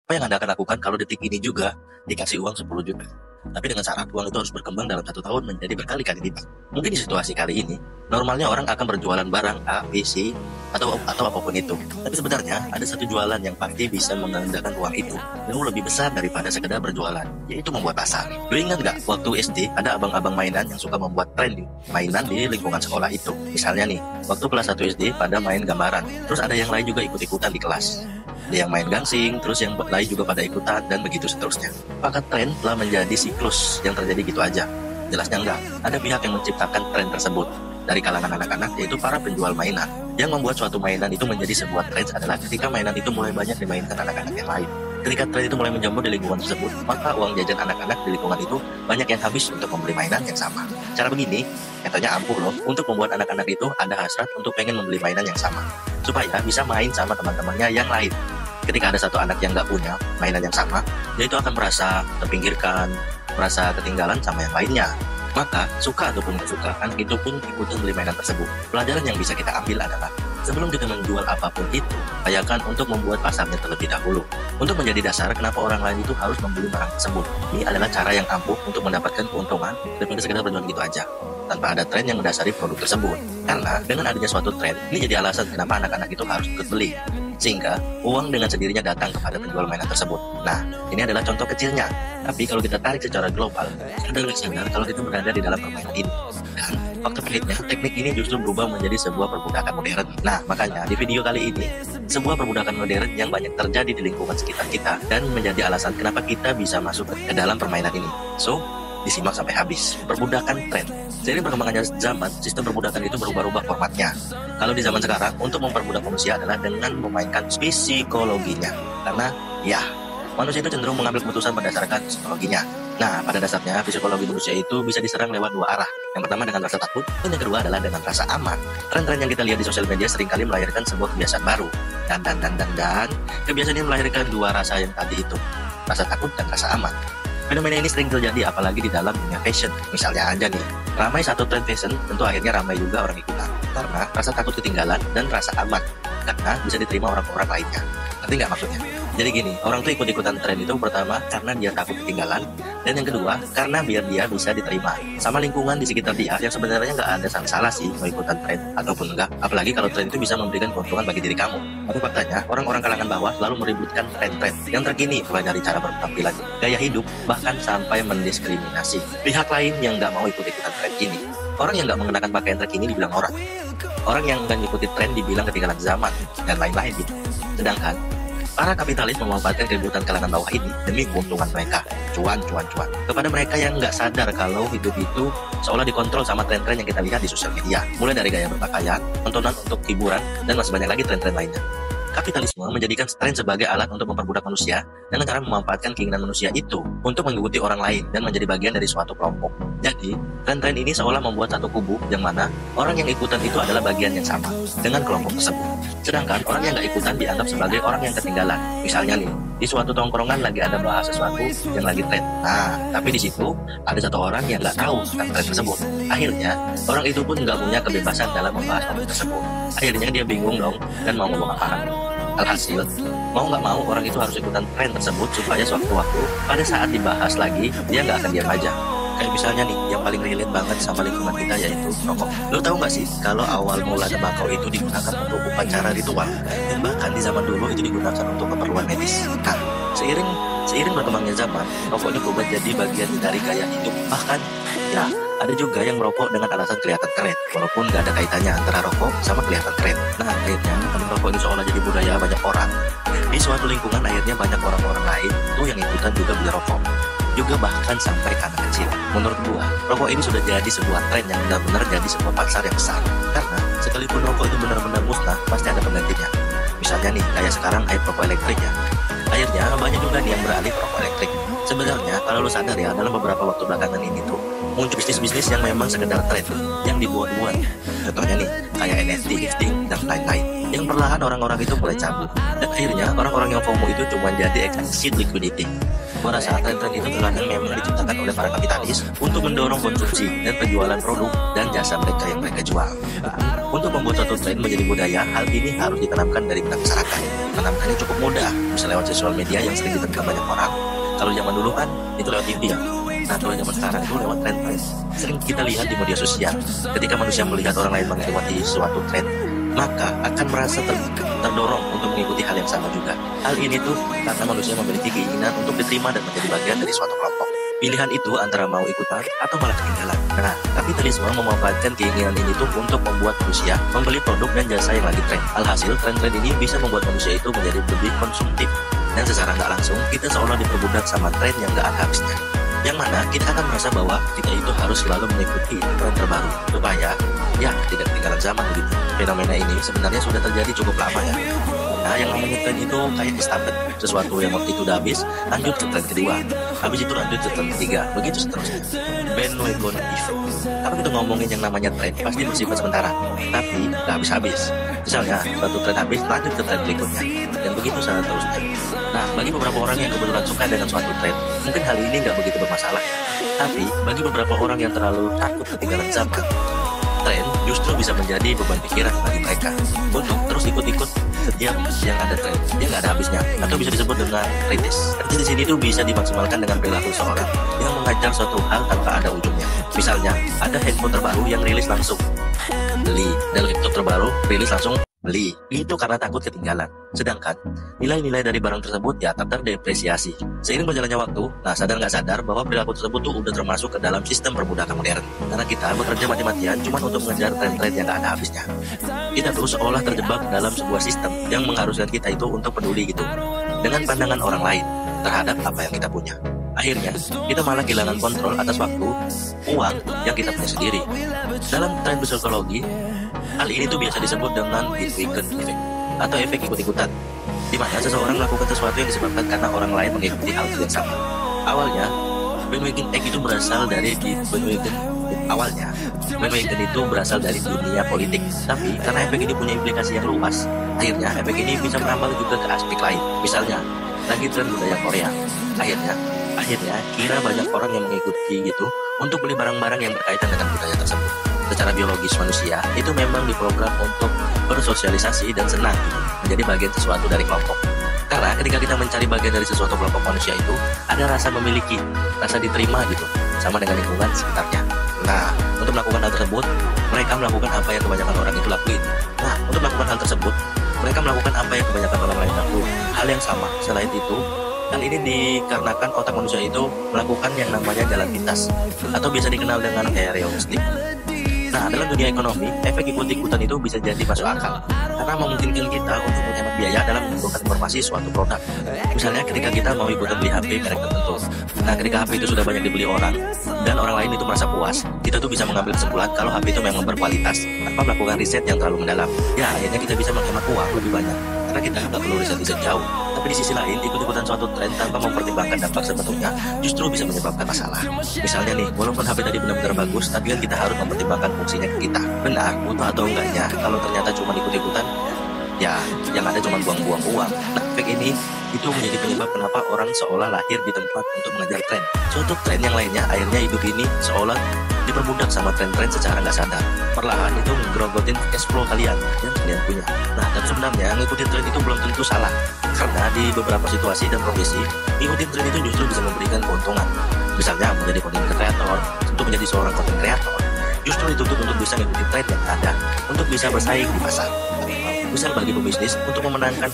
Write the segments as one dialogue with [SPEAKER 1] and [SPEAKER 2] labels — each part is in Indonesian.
[SPEAKER 1] Apa yang Anda akan lakukan kalau detik ini juga dikasih uang 10 juta? Tapi dengan syarat uang itu harus berkembang dalam 1 tahun menjadi berkali-kali lipat. Mungkin di situasi kali ini, normalnya orang akan berjualan barang A, B, C, atau apapun itu. Tapi sebenarnya ada satu jualan yang pasti bisa menggandakan uang itu jauh lebih besar daripada sekedar berjualan, yaitu membuat pasar. Lu ingat nggak waktu SD ada abang-abang mainan yang suka membuat tren mainan di lingkungan sekolah itu? Misalnya nih, waktu kelas 1 SD pada main gambaran, terus ada yang lain juga ikut-ikutan di kelas. Ada yang main gangsing, terus yang lain juga pada ikutan, dan begitu seterusnya. Apakah tren telah menjadi siklus yang terjadi gitu aja? Jelasnya enggak. Ada pihak yang menciptakan tren tersebut dari kalangan anak-anak, yaitu para penjual mainan. Yang membuat suatu mainan itu menjadi sebuah tren adalah ketika mainan itu mulai banyak dimainkan anak-anak yang lain. Ketika tren itu mulai menjamur di lingkungan tersebut, maka uang jajan anak-anak di lingkungan itu banyak yang habis untuk membeli mainan yang sama. Cara begini, katanya ampuh loh, untuk membuat anak-anak itu ada hasrat untuk pengen membeli mainan yang sama, supaya bisa main sama teman-temannya yang lain. Ketika ada satu anak yang nggak punya mainan yang sama, dia itu akan merasa terpinggirkan, merasa ketinggalan sama yang lainnya. Maka, suka ataupun nggak suka, anak itu pun ikutan beli mainan tersebut. Pelajaran yang bisa kita ambil adalah, sebelum kita menjual apapun itu, upayakan untuk membuat pasarnya terlebih dahulu. Untuk menjadi dasar kenapa orang lain itu harus membeli barang tersebut. Ini adalah cara yang ampuh untuk mendapatkan keuntungan daripada sekedar berjualan gitu aja, tanpa ada tren yang mendasari produk tersebut. Karena dengan adanya suatu tren, ini jadi alasan kenapa anak-anak itu harus ikut beli. Sehingga uang dengan sendirinya datang kepada penjual mainan tersebut. Nah, ini adalah contoh kecilnya. Tapi kalau kita tarik secara global, sadar kalau kita berada di dalam permainan ini. Dan fakta pahitnya, teknik ini justru berubah menjadi sebuah perbudakan modern. Nah, makanya di video kali ini, sebuah perbudakan modern yang banyak terjadi di lingkungan sekitar kita dan menjadi alasan kenapa kita bisa masuk ke dalam permainan ini. So, disimak sampai habis. Perbudakan tren. Seiring berkembangnya zaman, sistem perbudakan itu berubah-ubah formatnya. Kalau di zaman sekarang, untuk memperbudak manusia adalah dengan memainkan psikologinya. Karena, ya, manusia itu cenderung mengambil keputusan berdasarkan psikologinya. Nah, pada dasarnya, psikologi manusia itu bisa diserang lewat dua arah. Yang pertama dengan rasa takut, dan yang kedua adalah dengan rasa aman. Tren-tren yang kita lihat di sosial media seringkali melahirkan sebuah kebiasaan baru. Dan kebiasaan ini melahirkan dua rasa yang tadi itu. Rasa takut dan rasa aman. Fenomena ini sering terjadi apalagi di dalam dunia fashion. Misalnya aja nih, ramai satu tren fashion, tentu akhirnya ramai juga orang ikutan. Karena rasa takut ketinggalan dan rasa aman, karena bisa diterima orang-orang lainnya. Ngerti nggak maksudnya? Jadi gini, orang tuh ikut-ikutan tren itu pertama karena dia takut ketinggalan, dan yang kedua karena biar dia bisa diterima sama lingkungan di sekitar dia, yang sebenarnya nggak ada salah sih mau ikutan tren ataupun enggak. Apalagi kalau tren itu bisa memberikan keuntungan bagi diri kamu. Tapi faktanya, orang-orang kalangan bawah selalu meributkan tren-tren yang terkini, mulai dari cara berpenampilan, gaya hidup, bahkan sampai mendiskriminasi pihak lain yang nggak mau ikut-ikutan tren ini. Orang yang nggak mengenakan pakaian terkini dibilang orang. Orang yang nggak ngikutin tren dibilang ketinggalan zaman, dan lain-lain gitu. Sedangkan para kapitalis memanfaatkan keributan kalangan bawah ini demi keuntungan mereka. Cuan. Kepada mereka yang nggak sadar kalau hidup itu seolah dikontrol sama tren-tren yang kita lihat di sosial media. Mulai dari gaya berpakaian, tontonan untuk hiburan, dan masih banyak lagi tren-tren lainnya. Kapitalisme menjadikan tren sebagai alat untuk memperbudak manusia dengan cara memanfaatkan keinginan manusia itu untuk mengikuti orang lain dan menjadi bagian dari suatu kelompok. Jadi, tren-tren ini seolah membuat satu kubu yang mana orang yang ikutan itu adalah bagian yang sama dengan kelompok tersebut. Sedangkan orang yang nggak ikutan dianggap sebagai orang yang ketinggalan. Misalnya nih, di suatu tongkrongan lagi ada bahas sesuatu yang lagi tren. Nah, tapi di situ ada satu orang yang nggak tahu tentang tren tersebut. Akhirnya, orang itu pun nggak punya kebebasan dalam membahas topik tersebut. Akhirnya dia bingung dong dan mau ngomong apaan. Alhasil, mau nggak mau orang itu harus ikutan tren tersebut supaya sewaktu-waktu pada saat dibahas lagi, dia nggak akan diam aja. Kayak misalnya nih, yang paling relate banget sama lingkungan kita yaitu rokok. Lo tahu nggak sih, kalau awal mula tembakau itu digunakan untuk upacara ritual, dan bahkan di zaman dulu itu digunakan untuk keperluan medis. Nah, seiring berkembangnya zaman, rokok ini berubah jadi bagian dari gaya hidup. Bahkan, ya, ada juga yang merokok dengan alasan kelihatan keren, walaupun nggak ada kaitannya antara rokok sama kelihatan keren. Nah, akhirnya karena rokok ini seolah jadi budaya banyak orang. Di suatu lingkungan akhirnya banyak orang-orang lain tuh yang ikutan juga beli rokok. Juga bahkan sampai ke anak kecil. Menurut gua, rokok ini sudah jadi sebuah tren yang benar-benar jadi sebuah pasar yang besar. Karena sekalipun rokok itu benar-benar musnah, pasti ada penggantinya. Misalnya nih, kayak sekarang rokok elektrik ya. Akhirnya banyak juga nih yang beralih ke rokok elektrik. Sebenarnya kalau lu sadar ya, dalam beberapa waktu belakangan ini tuh muncul bisnis-bisnis yang memang sekedar tren yang dibuat-buat. Contohnya nih, kayak NFT, gifting, dan lain-lain. Yang perlahan orang-orang itu mulai cabut. Dan akhirnya orang-orang yang FOMO itu cuma jadi exit liquidity. Gua rasa tren-tren itu terkadang memang diciptakan oleh para kapitalis untuk mendorong konsumsi dan penjualan produk dan jasa mereka yang mereka jual. Untuk membuat suatu tren menjadi budaya, hal ini harus ditanamkan dari kita masyarakat. Menanamkannya cukup mudah, bisa lewat sosial media yang sering ditekan banyak orang. Kalau zaman dulu kan itu lewat TV ya. Nah, kalau zaman sekarang itu lewat tren-tren. Sering kita lihat di media sosial. Ketika manusia melihat orang lain mengikuti suatu tren, maka akan merasa terdorong untuk mengikuti hal yang sama juga. Hal ini tuh karena manusia memiliki keinginan untuk diterima dan menjadi bagian dari suatu kelompok. Pilihan itu antara mau ikutan atau malah ketinggalan. Nah, kapitalisme memanfaatkan keinginan ini tuh untuk membuat manusia membeli produk dan jasa yang lagi tren. Alhasil, tren-tren ini bisa membuat manusia itu menjadi lebih konsumtif. Dan secara nggak langsung, kita seolah diperbudak sama tren yang nggak ada habisnya. Yang mana kita akan merasa bahwa kita itu harus selalu mengikuti tren terbaru supaya ya tidak ketinggalan zaman begitu. Fenomena ini sebenarnya sudah terjadi cukup lama ya. Nah, yang namanya tren itu kayak estafet, sesuatu yang waktu itu udah habis, lanjut ke tren kedua, habis itu lanjut ke tren ketiga, begitu seterusnya. Bandwagon effect. Kalau kita ngomongin yang namanya tren, pasti bersifat sementara, tapi nggak habis-habis. Misalnya, suatu tren habis, lanjut ke tren berikutnya, dan begitu seterusnya. Nah, bagi beberapa orang yang kebetulan suka dengan suatu tren, mungkin hal ini nggak begitu bermasalah. Tapi, bagi beberapa orang yang terlalu takut ketinggalan zaman, tren justru bisa menjadi beban pikiran bagi mereka untuk terus ikut-ikut setiap yang ada tren, yang nggak ada habisnya, atau bisa disebut dengan kritis. Kritis di sini tuh bisa dimaksimalkan dengan perilaku seorang yang mengajar suatu hal tanpa ada ujungnya. Misalnya, ada handphone terbaru yang rilis langsung beli, dan laptop terbaru rilis langsung beli. Itu karena takut ketinggalan. Sedangkan nilai-nilai dari barang tersebut ya tetap terdepresiasi. Seiring berjalannya waktu, nah sadar nggak sadar bahwa perilaku tersebut tuh udah termasuk ke dalam sistem perbudakan modern. Karena kita bekerja mati-matian cuma untuk mengejar tren-tren yang nggak ada habisnya. Kita tuh seolah terjebak dalam sebuah sistem yang mengharuskan kita itu untuk peduli gitu dengan pandangan orang lain terhadap apa yang kita punya. Akhirnya, kita malah kehilangan kontrol atas waktu, uang yang kita punya sendiri. Dalam tren psikologi, hal ini tuh biasa disebut dengan bandwagon effect atau efek ikut-ikutan, di mana seseorang melakukan sesuatu yang disebabkan karena orang lain mengikuti hal yang sama. Awalnya, bandwagon effect itu berasal dari dunia politik. Tapi karena efek ini punya implikasi yang luas, akhirnya efek ini bisa merambah juga ke aspek lain. Misalnya, lagi tren budaya Korea. Akhirnya kira banyak orang yang mengikuti gitu untuk beli barang-barang yang berkaitan dengan budaya tersebut. Secara biologis manusia itu memang diprogram untuk bersosialisasi dan senang gitu, menjadi bagian sesuatu dari kelompok. Karena ketika kita mencari bagian dari sesuatu kelompok manusia itu ada rasa memiliki, rasa diterima gitu, sama dengan lingkungan sekitarnya. Nah, untuk melakukan hal tersebut, mereka melakukan apa yang kebanyakan orang itu lakuin. Nah, untuk melakukan hal tersebut, mereka melakukan apa yang kebanyakan orang lain lakuin. Hal yang sama. Selain itu, hal ini dikarenakan otak manusia itu melakukan yang namanya jalan pintas atau biasa dikenal dengan heuristik. Nah, dalam dunia ekonomi, efek ikut-ikutan itu bisa jadi masuk akal karena memungkinkan kita untuk menghemat biaya dalam mengumpulkan informasi suatu produk. Misalnya ketika kita mau ikutan beli HP merek tertentu. Nah, ketika HP itu sudah banyak dibeli orang dan orang lain itu merasa puas, kita tuh bisa mengambil kesimpulan kalau HP itu memang berkualitas tanpa melakukan riset yang terlalu mendalam. Ya, akhirnya kita bisa menghemat uang lebih banyak karena kita nggak perlu riset jauh. Tapi di sisi lain, ikut-ikutan suatu tren tanpa mempertimbangkan dampak sebetulnya justru bisa menyebabkan masalah. Misalnya nih, walaupun HP tadi benar-benar bagus, tapi kan kita harus mempertimbangkan fungsinya ke kita. Benar, butuh atau enggaknya. Kalau ternyata cuma ikut-ikutan, ya yang ada cuma buang-buang uang. Nah, efek ini itu menjadi penyebab kenapa orang seolah lahir di tempat untuk mengejar tren. Suatu tren yang lainnya, akhirnya hidup ini seolah diperbudak sama tren-tren secara nggak sadar. Perlahan itu ngegrogotin cash flow kalian yang kalian punya. Nah, dan sebenarnya ngikutin tren itu belum tentu salah. Karena di beberapa situasi dan profesi, ngikutin tren itu justru bisa memberikan keuntungan. Misalnya menjadi content creator, untuk menjadi seorang content creator, justru dituntut untuk bisa ngikutin tren yang ada, untuk bisa bersaing di pasar. Misal bagi pebisnis untuk memenangkan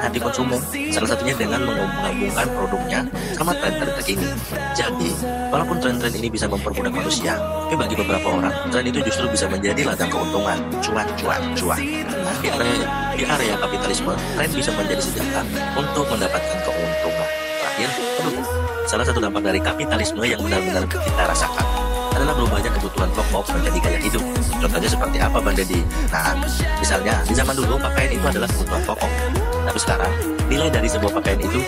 [SPEAKER 1] hati konsumen, salah satunya dengan menggabungkan produknya sama tren-tren terkini. Jadi, walaupun tren-tren ini bisa mempermudah manusia, tapi bagi beberapa orang, tren itu justru bisa menjadi ladang keuntungan, cuan. Nah, di area kapitalisme, tren bisa menjadi senjata untuk mendapatkan keuntungan. Terakhir, salah satu dampak dari kapitalisme yang benar-benar kita rasakan adalah berubahnya kebutuhan pokok menjadi gaya hidup. Contohnya seperti apa, Bang Deddy? Nah, misalnya di zaman dulu pakaian itu adalah kebutuhan pokok. Tapi sekarang, nilai dari sebuah pakaian itu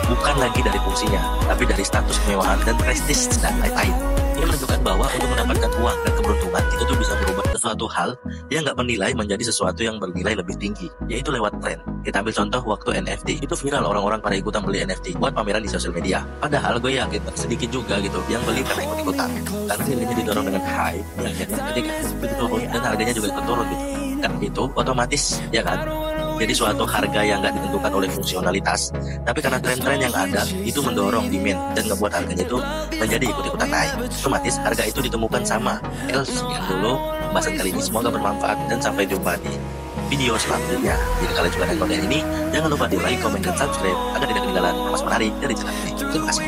[SPEAKER 1] bukan lagi dari fungsinya, tapi dari status kemewahan dan prestis dan lain-lain. Ini menunjukkan bahwa untuk mendapatkan uang dan keberuntungan itu tuh bisa merubah sesuatu hal yang nggak bernilai menjadi sesuatu yang bernilai lebih tinggi, yaitu lewat tren. Kita ambil contoh waktu NFT, itu viral, orang-orang pada ikutan beli NFT buat pameran di sosial media. Padahal gue yakin sedikit juga gitu yang beli karena ikut-ikutan, karena nilainya didorong dengan hype, yang akhirnya ketika itu turun dan harganya juga ikut turun gitu. Karena itu otomatis ya kan, jadi suatu harga yang nggak ditentukan oleh fungsionalitas, tapi karena tren-tren yang ada itu mendorong demand dan ngebuat harganya itu menjadi ikut-ikutan naik. Otomatis harga itu ditemukan sama. Sekian dulu pembahasan kali ini, semoga bermanfaat dan sampai jumpa di video selanjutnya. Jika kalian suka dengan konten ini, jangan lupa di like, komen, dan subscribe agar tidak ketinggalan informasi menarik dari channel ini. Terima kasih.